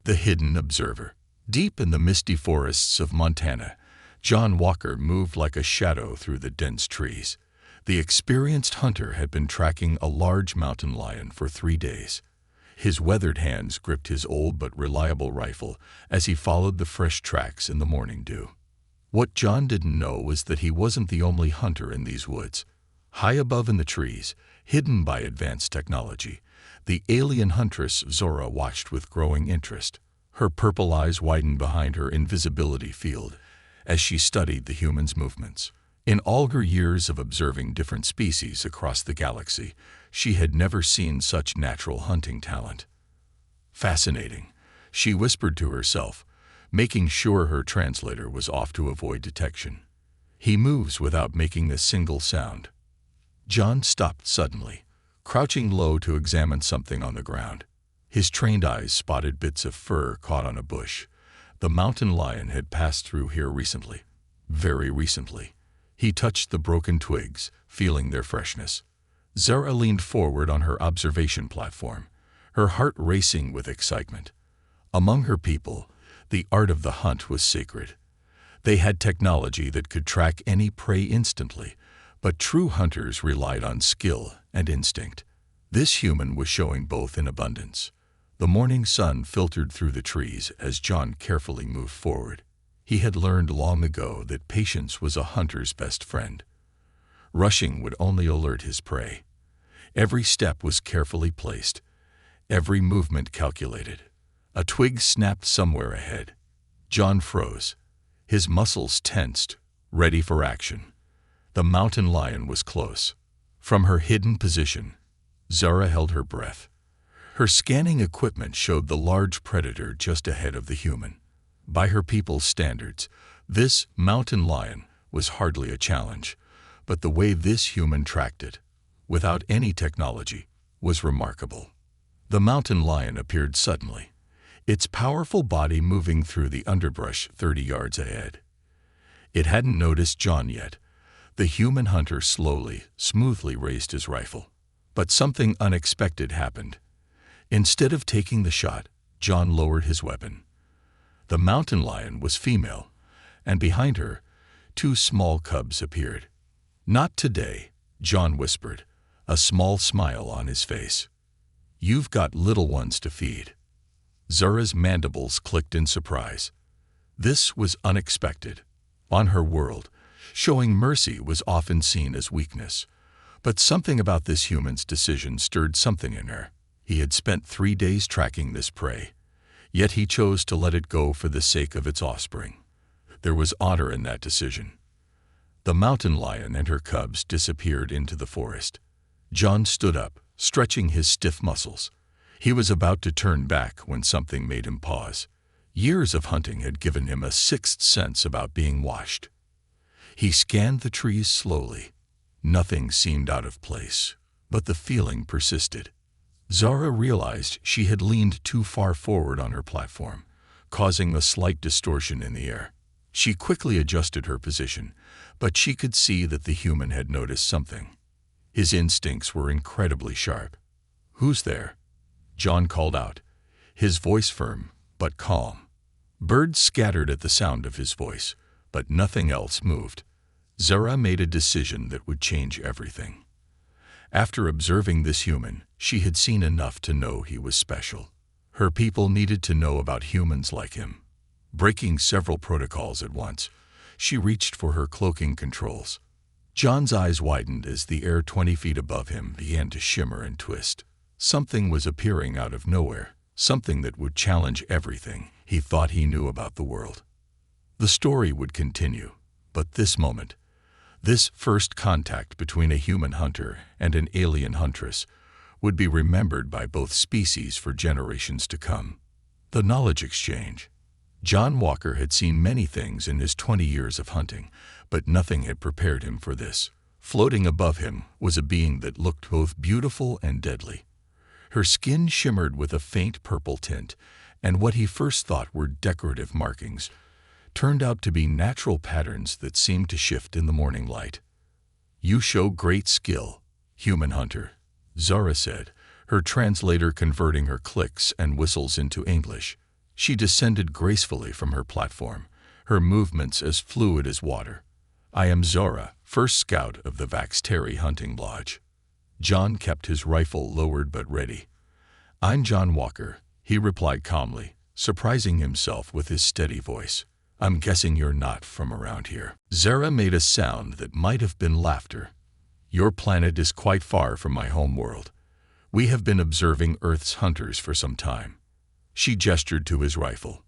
The hidden observer. Deep in the misty forests of Montana, John Walker moved like a shadow through the dense trees. The experienced hunter had been tracking a large mountain lion for 3 days. His weathered hands gripped his old but reliable rifle as he followed the fresh tracks in the morning dew. What John didn't know was that he wasn't the only hunter in these woods. High above in the trees, hidden by advanced technology, the alien huntress Zora watched with growing interest. Her purple eyes widened behind her invisibility field as she studied the human's movements. In all her years of observing different species across the galaxy, she had never seen such natural hunting talent. Fascinating, she whispered to herself, making sure her translator was off to avoid detection. He moves without making a single sound. John stopped suddenly, crouching low to examine something on the ground. His trained eyes spotted bits of fur caught on a bush. The mountain lion had passed through here recently. Very recently. He touched the broken twigs, feeling their freshness. Zara leaned forward on her observation platform, her heart racing with excitement. Among her people, the art of the hunt was sacred. They had technology that could track any prey instantly, but true hunters relied on skill and instinct. This human was showing both in abundance. The morning sun filtered through the trees as John carefully moved forward. He had learned long ago that patience was a hunter's best friend. Rushing would only alert his prey. Every step was carefully placed, every movement calculated. A twig snapped somewhere ahead. John froze, his muscles tensed, ready for action. The mountain lion was close. From her hidden position, Zara held her breath. Her scanning equipment showed the large predator just ahead of the human. By her people's standards, this mountain lion was hardly a challenge, but the way this human tracked it, without any technology, was remarkable. The mountain lion appeared suddenly, its powerful body moving through the underbrush 30 yards ahead. It hadn't noticed John yet. The human hunter slowly, smoothly raised his rifle. But something unexpected happened. Instead of taking the shot, John lowered his weapon. The mountain lion was female, and behind her, 2 small cubs appeared. "Not today," John whispered, a small smile on his face. "You've got little ones to feed." Zara's mandibles clicked in surprise. This was unexpected. On her world, showing mercy was often seen as weakness. But something about this human's decision stirred something in her. He had spent 3 days tracking this prey, yet he chose to let it go for the sake of its offspring. There was honor in that decision. The mountain lion and her cubs disappeared into the forest. John stood up, stretching his stiff muscles. He was about to turn back when something made him pause. Years of hunting had given him a sixth sense about being watched. He scanned the trees slowly. Nothing seemed out of place, but the feeling persisted. Zara realized she had leaned too far forward on her platform, causing a slight distortion in the air. She quickly adjusted her position, but she could see that the human had noticed something. His instincts were incredibly sharp. "Who's there?" John called out, his voice firm but calm. Birds scattered at the sound of his voice, but nothing else moved. Zara made a decision that would change everything. After observing this human, she had seen enough to know he was special. Her people needed to know about humans like him. Breaking several protocols at once, she reached for her cloaking controls. John's eyes widened as the air 20 feet above him began to shimmer and twist. Something was appearing out of nowhere, something that would challenge everything he thought he knew about the world. The story would continue, but this moment, this first contact between a human hunter and an alien huntress, would be remembered by both species for generations to come. The knowledge exchange. John Walker had seen many things in his 20 years of hunting, but nothing had prepared him for this. Floating above him was a being that looked both beautiful and deadly. Her skin shimmered with a faint purple tint, and what he first thought were decorative markings turned out to be natural patterns that seemed to shift in the morning light. "You show great skill, human hunter," Zara said, her translator converting her clicks and whistles into English. She descended gracefully from her platform, her movements as fluid as water. "I am Zora, first scout of the Vaxteri hunting lodge." John kept his rifle lowered but ready. "I'm John Walker," he replied calmly, surprising himself with his steady voice. "I'm guessing you're not from around here." Zara made a sound that might have been laughter. "Your planet is quite far from my home world. We have been observing Earth's hunters for some time." She gestured to his rifle.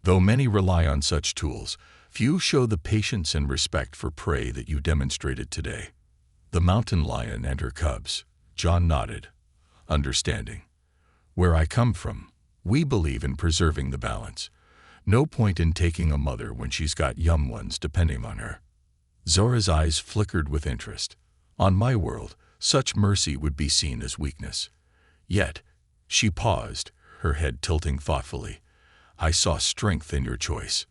"Though many rely on such tools, few show the patience and respect for prey that you demonstrated today." "The mountain lion and her cubs," John nodded, understanding. "Where I come from, we believe in preserving the balance. No point in taking a mother when she's got young ones depending on her." Zora's eyes flickered with interest. "On my world, such mercy would be seen as weakness." Yet, she paused, her head tilting thoughtfully. "I saw strength in your choice.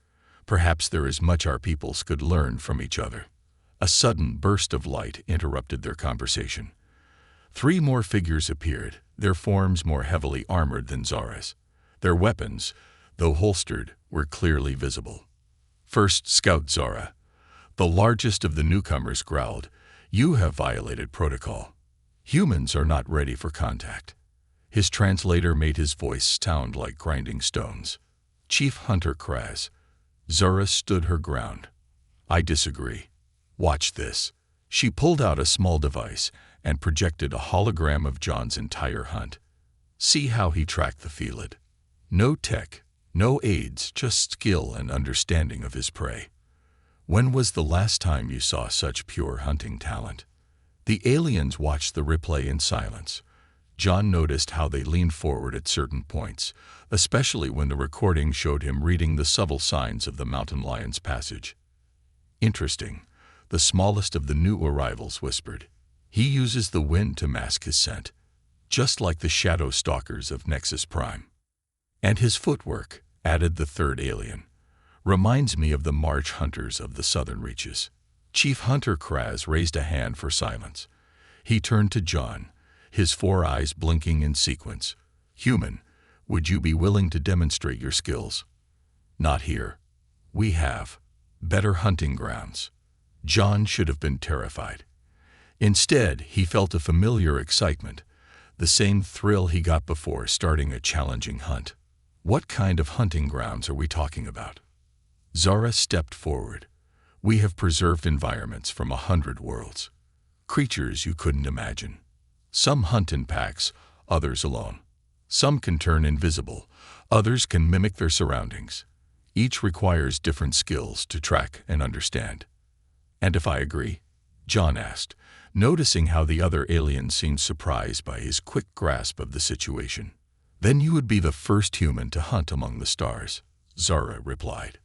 Perhaps there is much our peoples could learn from each other." A sudden burst of light interrupted their conversation. 3 more figures appeared, their forms more heavily armored than Zora's. Their weapons, though holstered, were clearly visible. First Scout Zora, the largest of the newcomers, growled, "You have violated protocol. Humans are not ready for contact." His translator made his voice sound like grinding stones. "Chief Hunter Kraz." Zora stood her ground. "I disagree. Watch this." She pulled out a small device and projected a hologram of John's entire hunt. "See how he tracked the field. No tech, no aids, just skill and understanding of his prey. When was the last time you saw such pure hunting talent?" The aliens watched the replay in silence. John noticed how they leaned forward at certain points, especially when the recording showed him reading the subtle signs of the mountain lion's passage. "Interesting," the smallest of the new arrivals whispered. "He uses the wind to mask his scent, just like the shadow stalkers of Nexus Prime." "And his footwork," added the third alien, "reminds me of the march hunters of the southern reaches." Chief Hunter Kraz raised a hand for silence. He turned to John, his 4 eyes blinking in sequence. "Human, would you be willing to demonstrate your skills?" "Not here. We have better hunting grounds." John should have been terrified. Instead, he felt a familiar excitement, the same thrill he got before starting a challenging hunt. "What kind of hunting grounds are we talking about?" Zara stepped forward. "We have preserved environments from 100 worlds. Creatures you couldn't imagine. Some hunt in packs, others alone. Some can turn invisible, others can mimic their surroundings. Each requires different skills to track and understand." "And if I agree?" John asked, noticing how the other aliens seemed surprised by his quick grasp of the situation. "Then you would be the first human to hunt among the stars," Zara replied.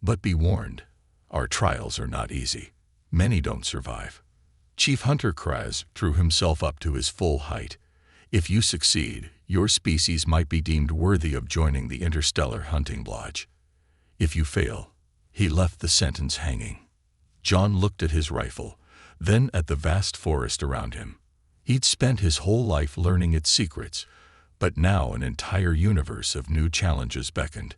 "But be warned, our trials are not easy. Many don't survive." Chief Hunter Kraz drew himself up to his full height. "If you succeed, your species might be deemed worthy of joining the Interstellar Hunting Lodge. If you fail," he left the sentence hanging. John looked at his rifle, then at the vast forest around him. He'd spent his whole life learning its secrets, but now an entire universe of new challenges beckoned.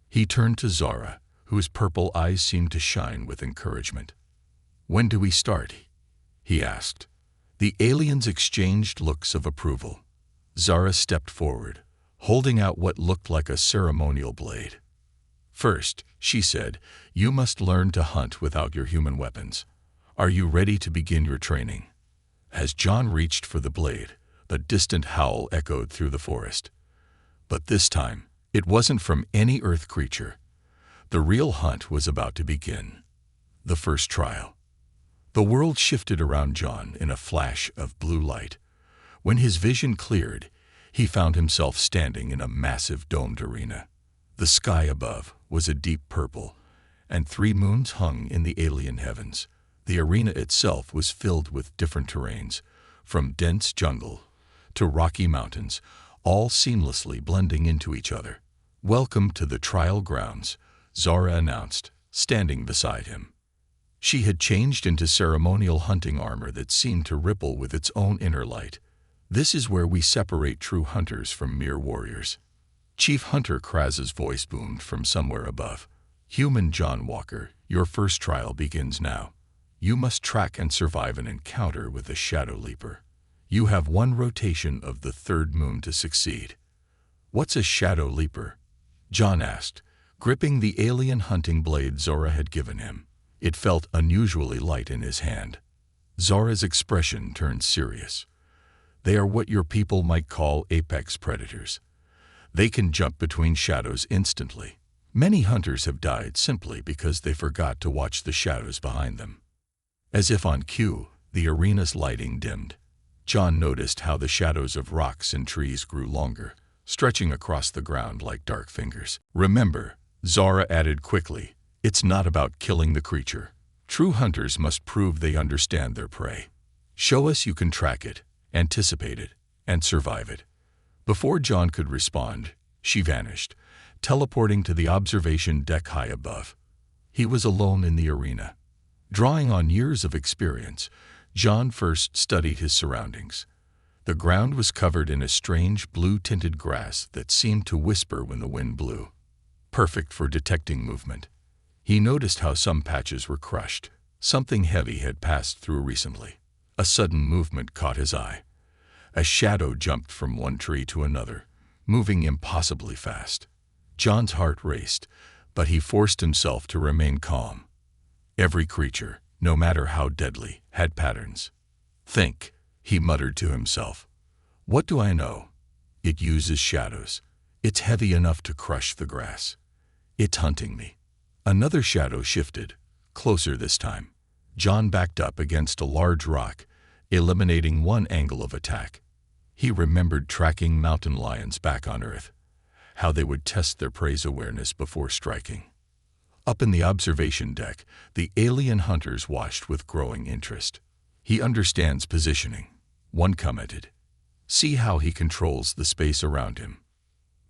He turned to Zara, whose purple eyes seemed to shine with encouragement. "When do we start?" he asked. The aliens exchanged looks of approval. Zara stepped forward, holding out what looked like a ceremonial blade. "First," she said, "you must learn to hunt without your human weapons. Are you ready to begin your training?" As John reached for the blade, a distant howl echoed through the forest. But this time, it wasn't from any earth creature. The real hunt was about to begin. The first trial. The world shifted around John in a flash of blue light. When his vision cleared, he found himself standing in a massive domed arena. The sky above was a deep purple, and 3 moons hung in the alien heavens. The arena itself was filled with different terrains, from dense jungle to rocky mountains, all seamlessly blending into each other. "Welcome to the trial grounds," Zara announced, standing beside him. She had changed into ceremonial hunting armor that seemed to ripple with its own inner light. "This is where we separate true hunters from mere warriors." Chief Hunter Kraz's voice boomed from somewhere above. Human John Walker, your first trial begins now. You must track and survive an encounter with the Shadow Leaper. You have one rotation of the third moon to succeed. What's a Shadow Leaper? John asked, gripping the alien hunting blade Zora had given him. It felt unusually light in his hand. Zora's expression turned serious. They are what your people might call apex predators. They can jump between shadows instantly. Many hunters have died simply because they forgot to watch the shadows behind them. As if on cue, the arena's lighting dimmed. John noticed how the shadows of rocks and trees grew longer, stretching across the ground like dark fingers. Remember, Zora added quickly, it's not about killing the creature. True hunters must prove they understand their prey. Show us you can track it, anticipate it, and survive it. Before John could respond, she vanished, teleporting to the observation deck high above. He was alone in the arena. Drawing on years of experience, John first studied his surroundings. The ground was covered in a strange blue-tinted grass that seemed to whisper when the wind blew. Perfect for detecting movement. He noticed how some patches were crushed. Something heavy had passed through recently. A sudden movement caught his eye. A shadow jumped from one tree to another, moving impossibly fast. John's heart raced, but he forced himself to remain calm. Every creature, no matter how deadly, had patterns. Think, he muttered to himself. What do I know? It uses shadows. It's heavy enough to crush the grass. It's hunting me. Another shadow shifted, closer this time. John backed up against a large rock, eliminating one angle of attack. He remembered tracking mountain lions back on Earth, how they would test their prey's awareness before striking. Up in the observation deck, the alien hunters watched with growing interest. He understands positioning, one commented. See how he controls the space around him.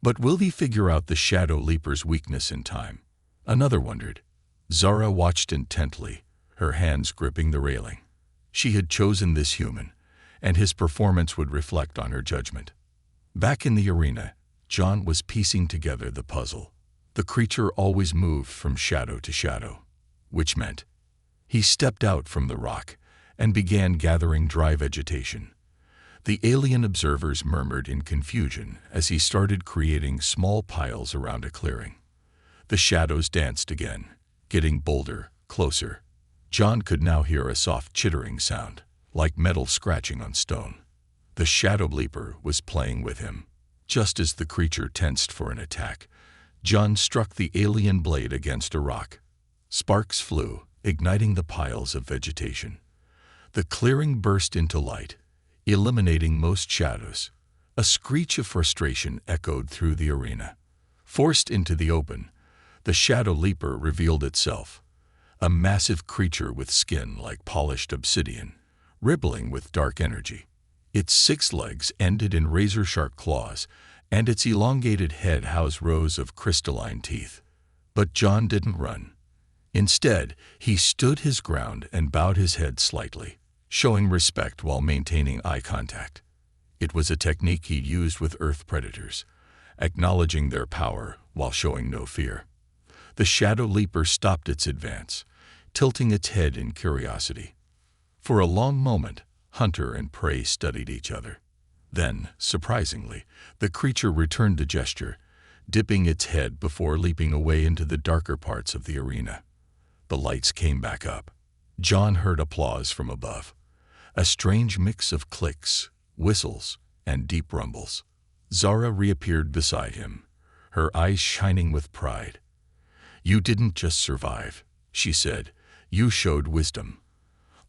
But will he figure out the Shadow Leaper's weakness in time? Another wondered. Zora watched intently, her hands gripping the railing. She had chosen this human, and his performance would reflect on her judgment. Back in the arena, John was piecing together the puzzle. The creature always moved from shadow to shadow, which meant he stepped out from the rock and began gathering dry vegetation. The alien observers murmured in confusion as he started creating small piles around a clearing. The shadows danced again, getting bolder, closer. John could now hear a soft chittering sound, like metal scratching on stone. The Shadow Leaper was playing with him. Just as the creature tensed for an attack, John struck the alien blade against a rock. Sparks flew, igniting the piles of vegetation. The clearing burst into light, eliminating most shadows. A screech of frustration echoed through the arena. Forced into the open, the Shadow Leaper revealed itself. A massive creature with skin like polished obsidian, rippling with dark energy. Its 6 legs ended in razor-sharp claws, and its elongated head housed rows of crystalline teeth. But John didn't run. Instead, he stood his ground and bowed his head slightly, showing respect while maintaining eye contact. It was a technique he'd used with Earth predators, acknowledging their power while showing no fear. The Shadow Leaper stopped its advance, tilting its head in curiosity. For a long moment, hunter and prey studied each other. Then, surprisingly, the creature returned the gesture, dipping its head before leaping away into the darker parts of the arena. The lights came back up. John heard applause from above, a strange mix of clicks, whistles, and deep rumbles. Zara reappeared beside him, her eyes shining with pride. You didn't just survive, she said. You showed wisdom.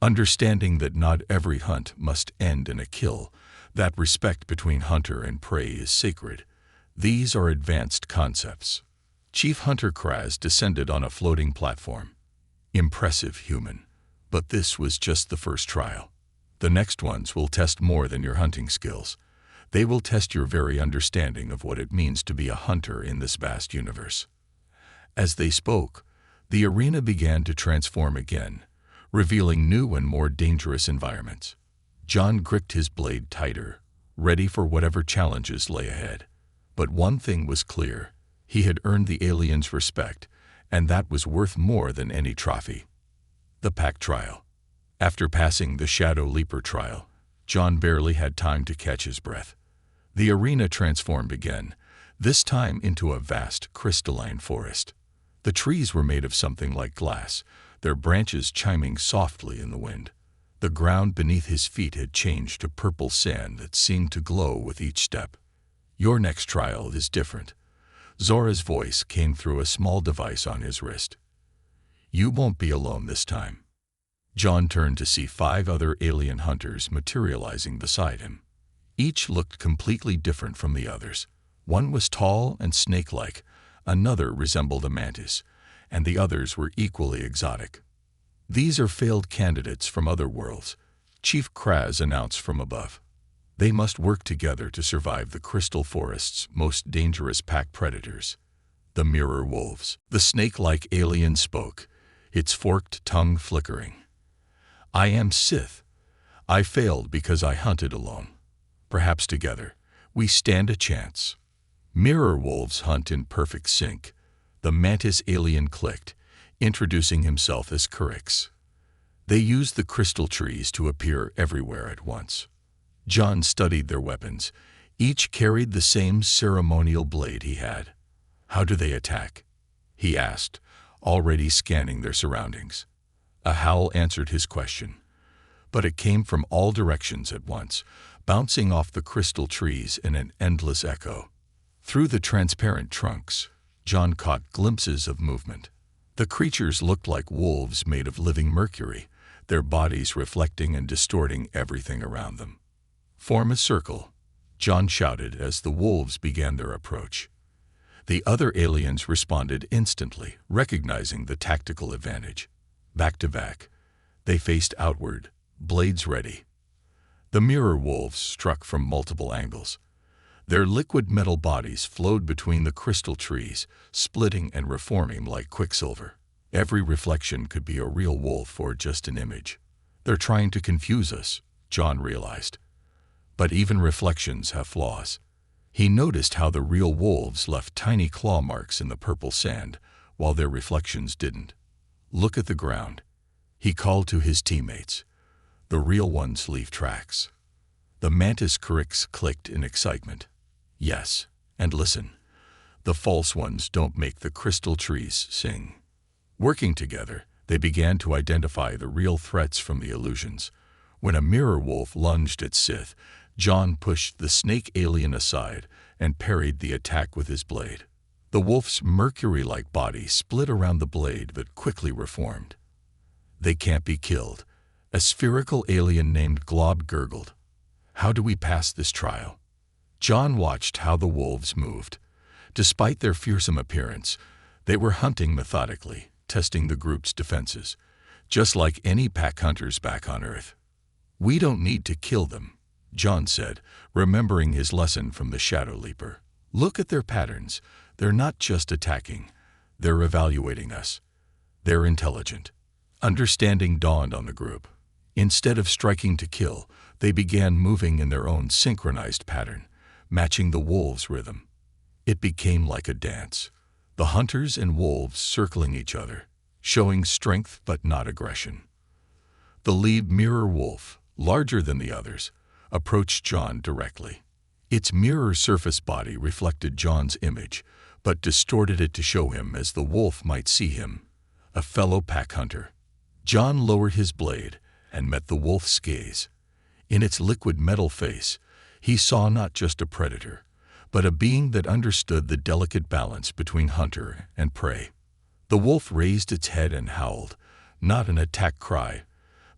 Understanding that not every hunt must end in a kill, that respect between hunter and prey is sacred. These are advanced concepts. Chief Hunter Kraz descended on a floating platform. Impressive, human. But this was just the first trial. The next ones will test more than your hunting skills. They will test your very understanding of what it means to be a hunter in this vast universe. As they spoke, the arena began to transform again, revealing new and more dangerous environments. John gripped his blade tighter, ready for whatever challenges lay ahead. But one thing was clear. He had earned the aliens' respect, and that was worth more than any trophy. The pack trial. After passing the Shadow Leaper trial, John barely had time to catch his breath. The arena transformed again, this time into a vast crystalline forest. The trees were made of something like glass, their branches chiming softly in the wind. The ground beneath his feet had changed to purple sand that seemed to glow with each step. "Your next trial is different." Zora's voice came through a small device on his wrist. "You won't be alone this time." John turned to see 5 other alien hunters materializing beside him. Each looked completely different from the others. One was tall and snake-like, another resembled a mantis, and the others were equally exotic. "These are failed candidates from other worlds," Chief Kraz announced from above. "They must work together to survive the Crystal Forest's most dangerous pack predators, the mirror wolves." The snake-like alien spoke, its forked tongue flickering. "I am Sith. I failed because I hunted alone. Perhaps together, we stand a chance." Mirror wolves hunt in perfect sync. The mantis alien clicked, introducing himself as Kurix. They used the crystal trees to appear everywhere at once. John studied their weapons. Each carried the same ceremonial blade he had. "How do they attack?" he asked, already scanning their surroundings. A howl answered his question, but it came from all directions at once, bouncing off the crystal trees in an endless echo. Through the transparent trunks, John caught glimpses of movement. The creatures looked like wolves made of living mercury, their bodies reflecting and distorting everything around them. "Form a circle," John shouted as the wolves began their approach. The other aliens responded instantly, recognizing the tactical advantage. Back to back, they faced outward, blades ready. The mirror wolves struck from multiple angles. Their liquid metal bodies flowed between the crystal trees, splitting and reforming like quicksilver. Every reflection could be a real wolf or just an image. "They're trying to confuse us," John realized. But even reflections have flaws. He noticed how the real wolves left tiny claw marks in the purple sand, while their reflections didn't. "Look at the ground," he called to his teammates. "The real ones leave tracks." The mantis Kurix clicked in excitement. "Yes, and listen. The false ones don't make the crystal trees sing." Working together, they began to identify the real threats from the illusions. When a mirror wolf lunged at Sith, John pushed the snake alien aside and parried the attack with his blade. The wolf's mercury-like body split around the blade but quickly reformed. "They can't be killed," a spherical alien named Glob gurgled. "How do we pass this trial?" John watched how the wolves moved. Despite their fearsome appearance, they were hunting methodically, testing the group's defenses, just like any pack hunters back on Earth. "We don't need to kill them," John said, remembering his lesson from the Shadow Leaper. "Look at their patterns. They're not just attacking. They're evaluating us. They're intelligent." Understanding dawned on the group. Instead of striking to kill, they began moving in their own synchronized pattern, matching the wolves' rhythm. It became like a dance. The hunters and wolves circling each other, showing strength but not aggression. The lead mirror wolf, larger than the others, approached John directly. Its mirror surface body reflected John's image, but distorted it to show him as the wolf might see him, a fellow pack hunter. John lowered his blade and met the wolf's gaze. In its liquid metal face, he saw not just a predator, but a being that understood the delicate balance between hunter and prey. The wolf raised its head and howled, not an attack cry,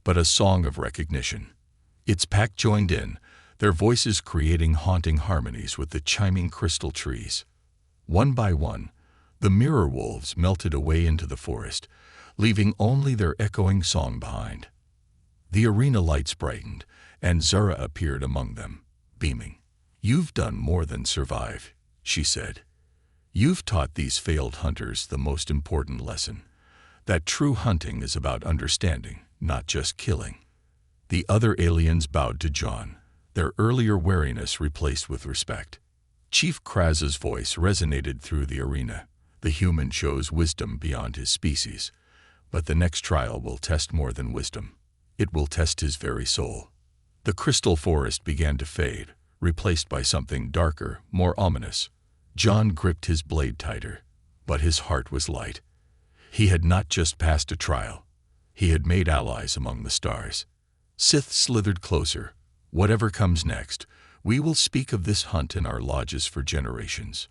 but a song of recognition. Its pack joined in, their voices creating haunting harmonies with the chiming crystal trees. One by one, the mirror wolves melted away into the forest, leaving only their echoing song behind. The arena lights brightened, and Zara appeared among them, beaming. "You've done more than survive," she said. "You've taught these failed hunters the most important lesson, that true hunting is about understanding, not just killing." The other aliens bowed to John, their earlier wariness replaced with respect. Chief Kraz's voice resonated through the arena. The human shows wisdom beyond his species. But the next trial will test more than wisdom. It will test his very soul. The crystal forest began to fade, replaced by something darker, more ominous. John gripped his blade tighter, but his heart was light. He had not just passed a trial. He had made allies among the stars. Sith slithered closer. Whatever comes next, we will speak of this hunt in our lodges for generations.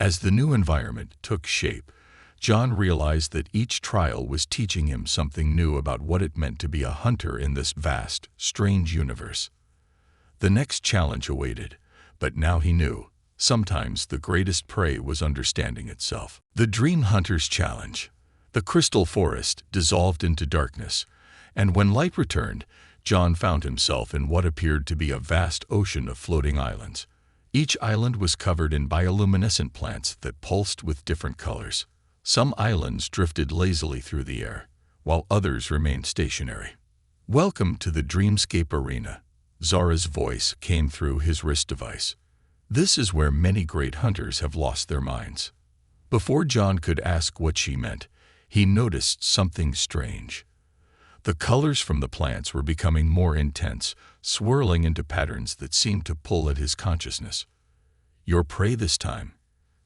As the new environment took shape, John realized that each trial was teaching him something new about what it meant to be a hunter in this vast, strange universe. The next challenge awaited, but now he knew, sometimes the greatest prey was understanding itself. The Dream Hunter's Challenge. The crystal forest dissolved into darkness, and when light returned, John found himself in what appeared to be a vast ocean of floating islands. Each island was covered in bioluminescent plants that pulsed with different colors. Some islands drifted lazily through the air, while others remained stationary. "Welcome to the Dreamscape Arena," Zara's voice came through his wrist device. "This is where many great hunters have lost their minds." Before John could ask what she meant, he noticed something strange. The colors from the plants were becoming more intense, swirling into patterns that seemed to pull at his consciousness. "Your prey this time,"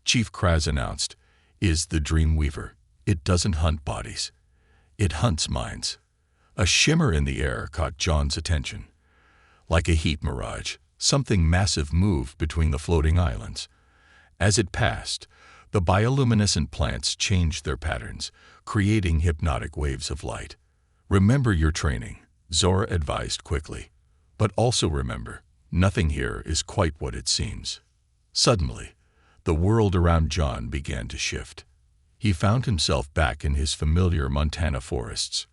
Chief Kraz announced, "is the Dream Weaver. It doesn't hunt bodies. It hunts minds." A shimmer in the air caught John's attention. Like a heat mirage, something massive moved between the floating islands. As it passed, the bioluminescent plants changed their patterns, creating hypnotic waves of light. "Remember your training," Zora advised quickly. "But also remember, nothing here is quite what it seems." Suddenly, the world around John began to shift. He found himself back in his familiar Montana forests,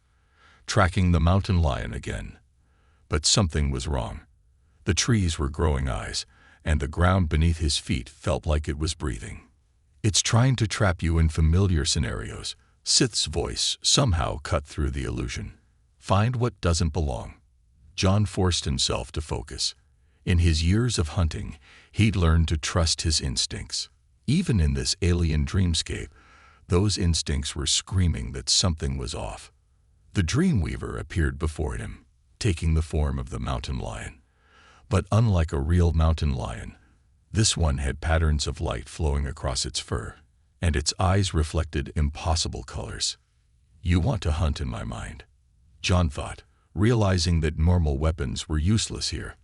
tracking the mountain lion again. But something was wrong. The trees were growing eyes, and the ground beneath his feet felt like it was breathing. "It's trying to trap you in familiar scenarios," Sith's voice somehow cut through the illusion. "Find what doesn't belong." John forced himself to focus. In his years of hunting, he'd learned to trust his instincts. Even in this alien dreamscape, those instincts were screaming that something was off. The Dreamweaver appeared before him, taking the form of the mountain lion. But unlike a real mountain lion, this one had patterns of light flowing across its fur, and its eyes reflected impossible colors. "You want to hunt in my mind," John thought, realizing that normal weapons were useless here.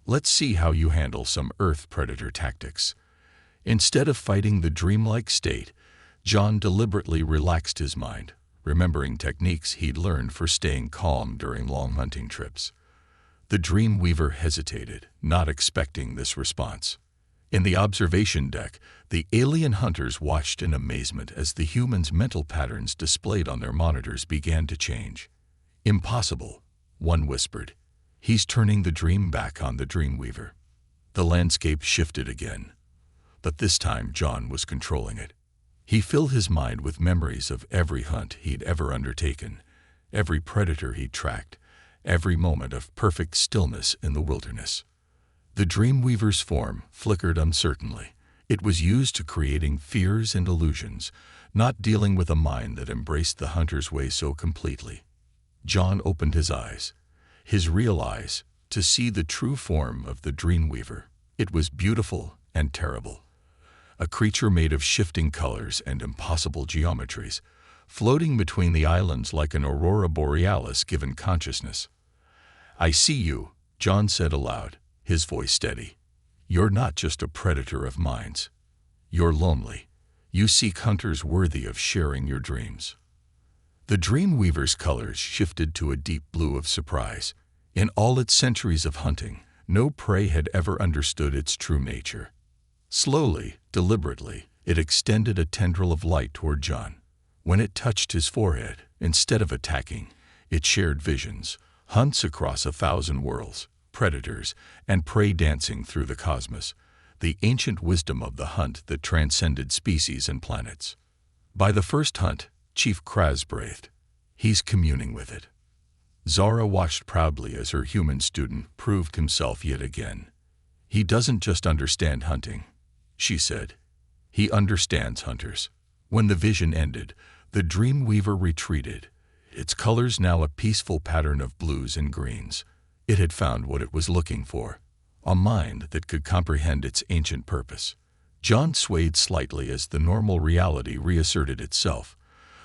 "Let's see how you handle some Earth predator tactics." Instead of fighting the dreamlike state, John deliberately relaxed his mind, remembering techniques he'd learned for staying calm during long hunting trips. The Dreamweaver hesitated, not expecting this response. In the observation deck, the alien hunters watched in amazement as the humans' mental patterns displayed on their monitors began to change. "Impossible," one whispered. "He's turning the dream back on the Dreamweaver." The landscape shifted again, but this time John was controlling it. He filled his mind with memories of every hunt he'd ever undertaken, every predator he'd tracked, every moment of perfect stillness in the wilderness. The Dreamweaver's form flickered uncertainly. It was used to creating fears and illusions, not dealing with a mind that embraced the hunter's way so completely. John opened his eyes, his real eyes, to see the true form of the Dreamweaver. It was beautiful and terrible. A creature made of shifting colors and impossible geometries, floating between the islands like an aurora borealis given consciousness. "I see you," John said aloud, his voice steady. "You're not just a predator of minds. You're lonely. You seek hunters worthy of sharing your dreams." The Dreamweaver's colors shifted to a deep blue of surprise. In all its centuries of hunting, no prey had ever understood its true nature. Slowly, deliberately, it extended a tendril of light toward John. When it touched his forehead, instead of attacking, it shared visions, hunts across 1,000 worlds, predators, and prey dancing through the cosmos, the ancient wisdom of the hunt that transcended species and planets. By the first hunt, Chief Kraz breathed. He's communing with it. Zara watched proudly as her human student proved himself yet again. He doesn't just understand hunting. she said. "He understands hunters." When the vision ended, the Dreamweaver retreated, its colors now a peaceful pattern of blues and greens. It had found what it was looking for, a mind that could comprehend its ancient purpose. John swayed slightly as the normal reality reasserted itself.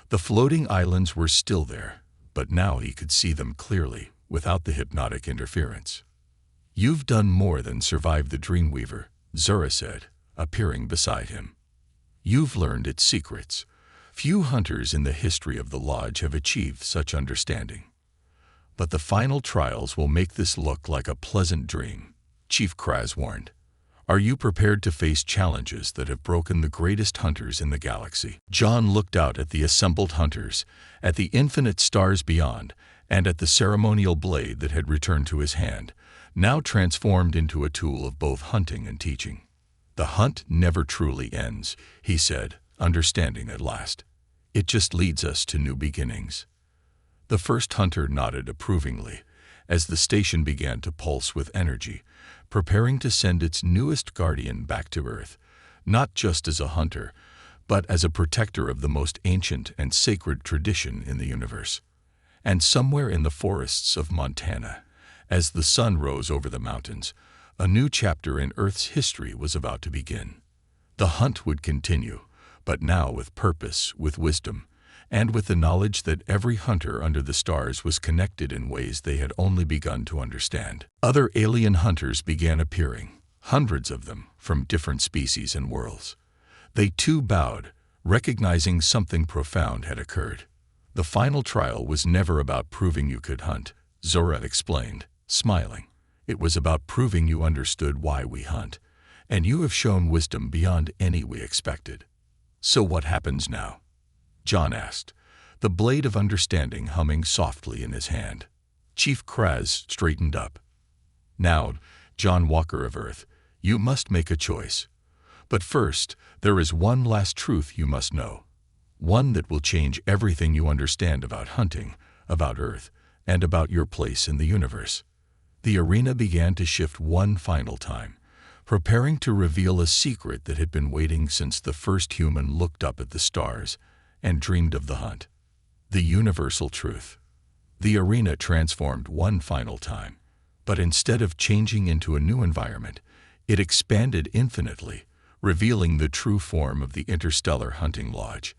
The floating islands were still there, but now he could see them clearly, without the hypnotic interference. "You've done more than survive the Dreamweaver," Zura said, appearing beside him. "You've learned its secrets. Few hunters in the history of the Lodge have achieved such understanding. But the final trials will make this look like a pleasant dream," Chief Kraz warned. "Are you prepared to face challenges that have broken the greatest hunters in the galaxy?" John looked out at the assembled hunters, at the infinite stars beyond, and at the ceremonial blade that had returned to his hand, now transformed into a tool of both hunting and teaching. "The hunt never truly ends," he said, understanding at last. "It just leads us to new beginnings." The first hunter nodded approvingly as the station began to pulse with energy, preparing to send its newest guardian back to Earth, not just as a hunter, but as a protector of the most ancient and sacred tradition in the universe. And somewhere in the forests of Montana, as the sun rose over the mountains, a new chapter in Earth's history was about to begin. The hunt would continue, but now with purpose, with wisdom, and with the knowledge that every hunter under the stars was connected in ways they had only begun to understand. Other alien hunters began appearing, hundreds of them, from different species and worlds. They too bowed, recognizing something profound had occurred. "The final trial was never about proving you could hunt," Zora explained, smiling. "It was about proving you understood why we hunt, and you have shown wisdom beyond any we expected." "So what happens now?" John asked, the blade of understanding humming softly in his hand. Chief Kraz straightened up. "Now, John Walker of Earth, you must make a choice. But first, there is one last truth you must know. One that will change everything you understand about hunting, about Earth, and about your place in the universe." The arena began to shift one final time, preparing to reveal a secret that had been waiting since the first human looked up at the stars and dreamed of the hunt. The universal truth. The arena transformed one final time, but instead of changing into a new environment, it expanded infinitely, revealing the true form of the Interstellar Hunting Lodge.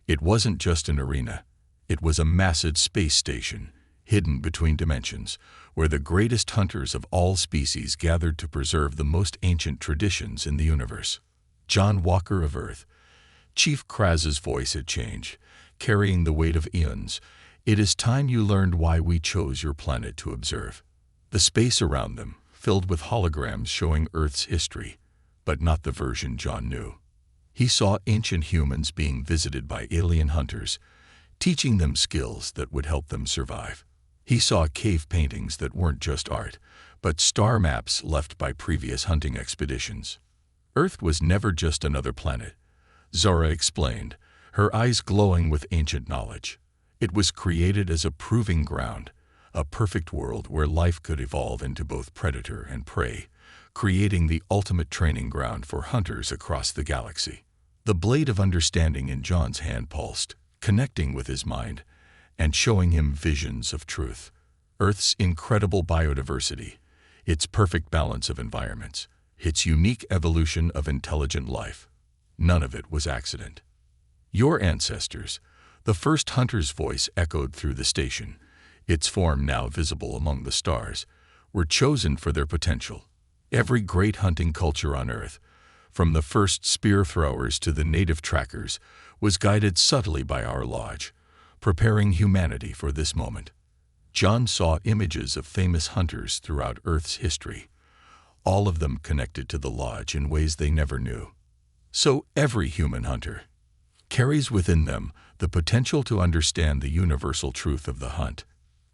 It wasn't just an arena. It was a massive space station, hidden between dimensions, where the greatest hunters of all species gathered to preserve the most ancient traditions in the universe. "John Walker of Earth," Chief Kraz's voice had changed, carrying the weight of eons. "It is time you learned why we chose your planet to observe." The space around them, filled with holograms showing Earth's history, but not the version John knew. He saw ancient humans being visited by alien hunters, teaching them skills that would help them survive. He saw cave paintings that weren't just art, but star maps left by previous hunting expeditions. Earth was never just another planet, Zora explained, her eyes glowing with ancient knowledge. It was created as a proving ground, a perfect world where life could evolve into both predator and prey, creating the ultimate training ground for hunters across the galaxy. The blade of understanding in John's hand pulsed, connecting with his mind, and showing him visions of truth. Earth's incredible biodiversity, its perfect balance of environments, its unique evolution of intelligent life. None of it was accident. "Your ancestors," the first hunter's voice echoed through the station, its form now visible among the stars, "were chosen for their potential. Every great hunting culture on Earth, from the first spear throwers to the native trackers, was guided subtly by our lodge, preparing humanity for this moment." John saw images of famous hunters throughout Earth's history, all of them connected to the lodge in ways they never knew. So every human hunter carries within them the potential to understand the universal truth of the hunt,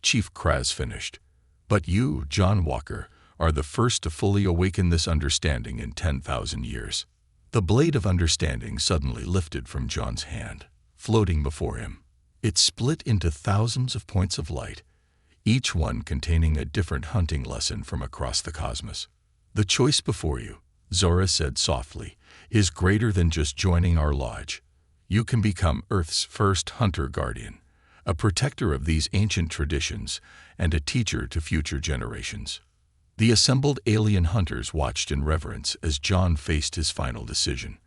Chief Kraz finished. "But you, John Walker, are the first to fully awaken this understanding in 10,000 years." The blade of understanding suddenly lifted from John's hand, floating before him. It split into thousands of points of light, each one containing a different hunting lesson from across the cosmos. "The choice before you," Zora said softly, is greater than just joining our lodge. You can become Earth's first hunter-guardian, a protector of these ancient traditions, and a teacher to future generations. The assembled alien hunters watched in reverence as John faced his final decision.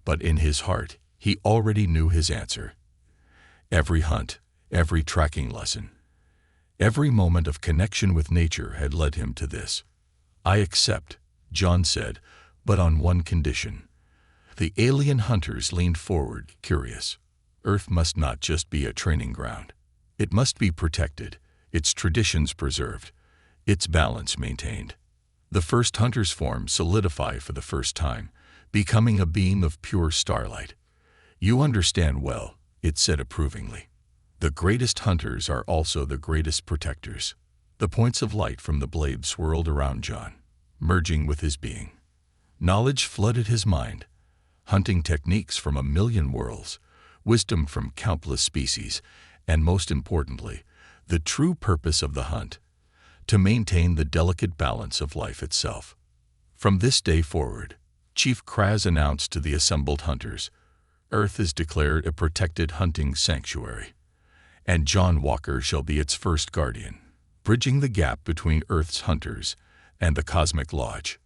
But in his heart, he already knew his answer. Every hunt, every tracking lesson, every moment of connection with nature had led him to this. I accept, John said, but on one condition. The alien hunters leaned forward, curious. Earth must not just be a training ground. It must be protected, its traditions preserved, its balance maintained. The first hunter's form solidified for the first time, becoming a beam of pure starlight. You understand well, it said approvingly. The greatest hunters are also the greatest protectors. The points of light from the blade swirled around John, merging with his being. Knowledge flooded his mind. Hunting techniques from a million worlds, wisdom from countless species, and most importantly, the true purpose of the hunt, to maintain the delicate balance of life itself. From this day forward, Chief Kraz announced to the assembled hunters, Earth is declared a protected hunting sanctuary, and John Walker shall be its first guardian, bridging the gap between Earth's hunters and the Cosmic Lodge.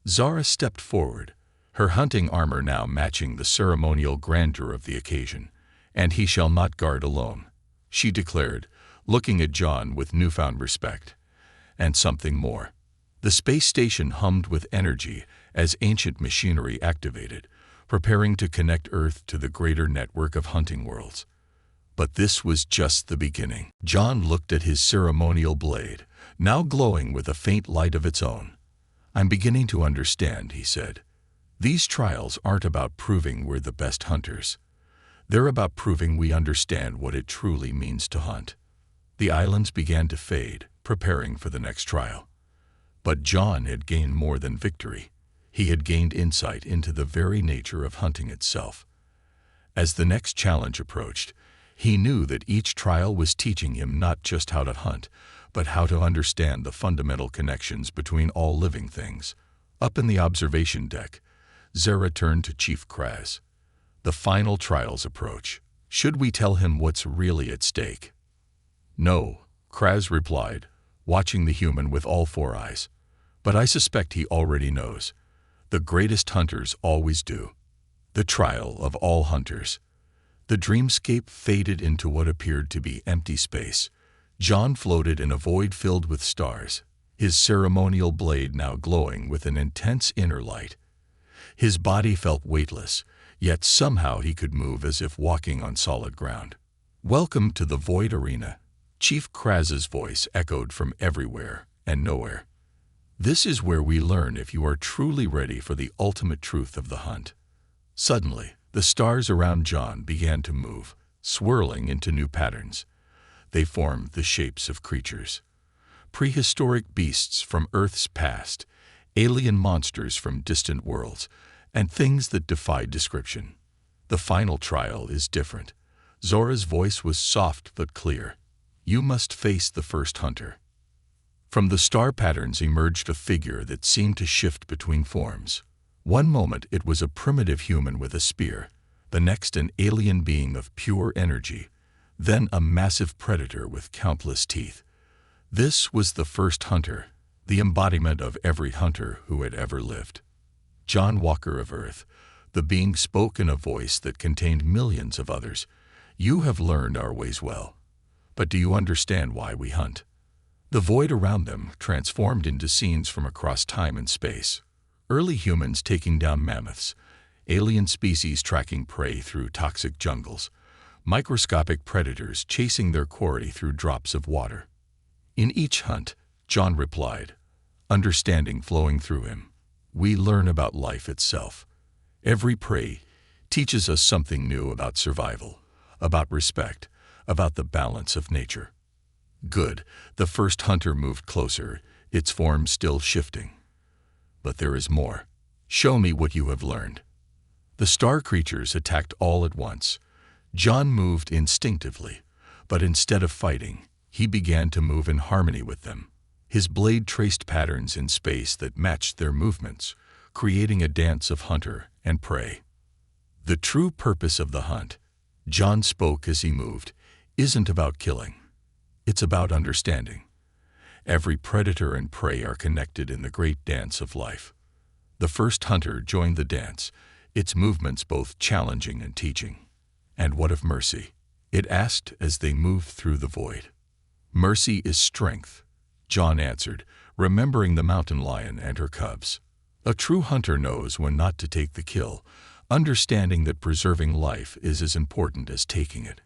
Zara stepped forward, her hunting armor now matching the ceremonial grandeur of the occasion. And he shall not guard alone, she declared, looking at John with newfound respect. And something more. The space station hummed with energy as ancient machinery activated, preparing to connect Earth to the greater network of hunting worlds. But this was just the beginning. John looked at his ceremonial blade, now glowing with a faint light of its own. I'm beginning to understand, he said. These trials aren't about proving we're the best hunters. They're about proving we understand what it truly means to hunt. The islands began to fade, preparing for the next trial. But John had gained more than victory. He had gained insight into the very nature of hunting itself. As the next challenge approached, he knew that each trial was teaching him not just how to hunt, but how to understand the fundamental connections between all living things. Up in the observation deck, Zara turned to Chief Kraz. The final trials approach. Should we tell him what's really at stake? No, Kraz replied, watching the human with all four eyes. But I suspect he already knows. The greatest hunters always do. The trial of all hunters. The dreamscape faded into what appeared to be empty space. John floated in a void filled with stars, his ceremonial blade now glowing with an intense inner light. His body felt weightless, yet somehow he could move as if walking on solid ground. Welcome to the Void Arena. Chief Kraz's voice echoed from everywhere and nowhere. This is where we learn if you are truly ready for the ultimate truth of the hunt. Suddenly, the stars around John began to move, swirling into new patterns. They formed the shapes of creatures. Prehistoric beasts from Earth's past, alien monsters from distant worlds, and things that defied description. The final trial is different. Zora's voice was soft but clear. You must face the first hunter. From the star patterns emerged a figure that seemed to shift between forms. One moment it was a primitive human with a spear, the next an alien being of pure energy, then a massive predator with countless teeth. This was the first hunter, the embodiment of every hunter who had ever lived. John Walker of Earth, the being spoke in a voice that contained millions of others. You have learned our ways well. But do you understand why we hunt? The void around them transformed into scenes from across time and space. Early humans taking down mammoths, alien species tracking prey through toxic jungles, microscopic predators chasing their quarry through drops of water. In each hunt, John replied, understanding flowing through him. We learn about life itself. Every prey teaches us something new about survival, about respect, about the balance of nature. Good, the first hunter moved closer, its form still shifting. But there is more. Show me what you have learned. The star creatures attacked all at once. John moved instinctively, but instead of fighting, he began to move in harmony with them. His blade traced patterns in space that matched their movements, creating a dance of hunter and prey. The true purpose of the hunt, John spoke as he moved, isn't about killing. It's about understanding. Every predator and prey are connected in the great dance of life. The first hunter joined the dance, its movements both challenging and teaching. "And what of mercy?" it asked as they moved through the void. "Mercy is strength," John answered, remembering the mountain lion and her cubs. A true hunter knows when not to take the kill, understanding that preserving life is as important as taking it.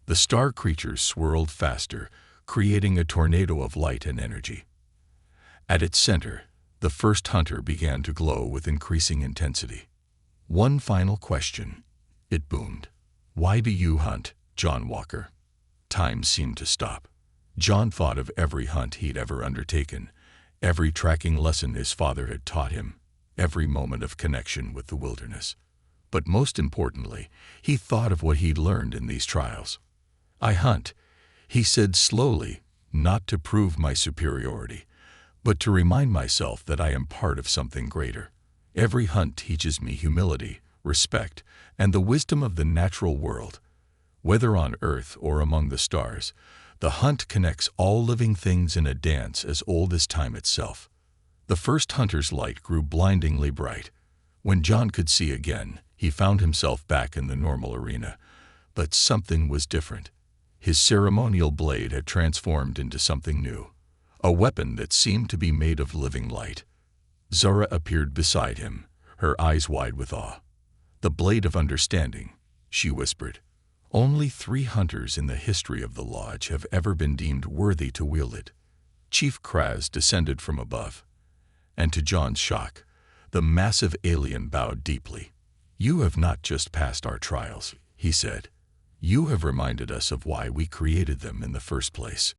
The star creatures swirled faster, creating a tornado of light and energy. At its center, the first hunter began to glow with increasing intensity. "One final question," it boomed. "Why do you hunt, John Walker?" Time seemed to stop. John thought of every hunt he'd ever undertaken, every tracking lesson his father had taught him, every moment of connection with the wilderness. But most importantly, he thought of what he'd learned in these trials. "I hunt," he said slowly, "not to prove my superiority, but to remind myself that I am part of something greater. Every hunt teaches me humility, respect, and the wisdom of the natural world. Whether on Earth or among the stars, the hunt connects all living things in a dance as old as time itself." The first hunter's light grew blindingly bright. When John could see again, he found himself back in the normal arena. But something was different. His ceremonial blade had transformed into something new, a weapon that seemed to be made of living light. Zara appeared beside him, her eyes wide with awe. "The blade of understanding," she whispered. "Only 3 hunters in the history of the lodge have ever been deemed worthy to wield it." Chief Kraz descended from above. And to John's shock, the massive alien bowed deeply. "You have not just passed our trials," he said. "You have reminded us of why we created them in the first place."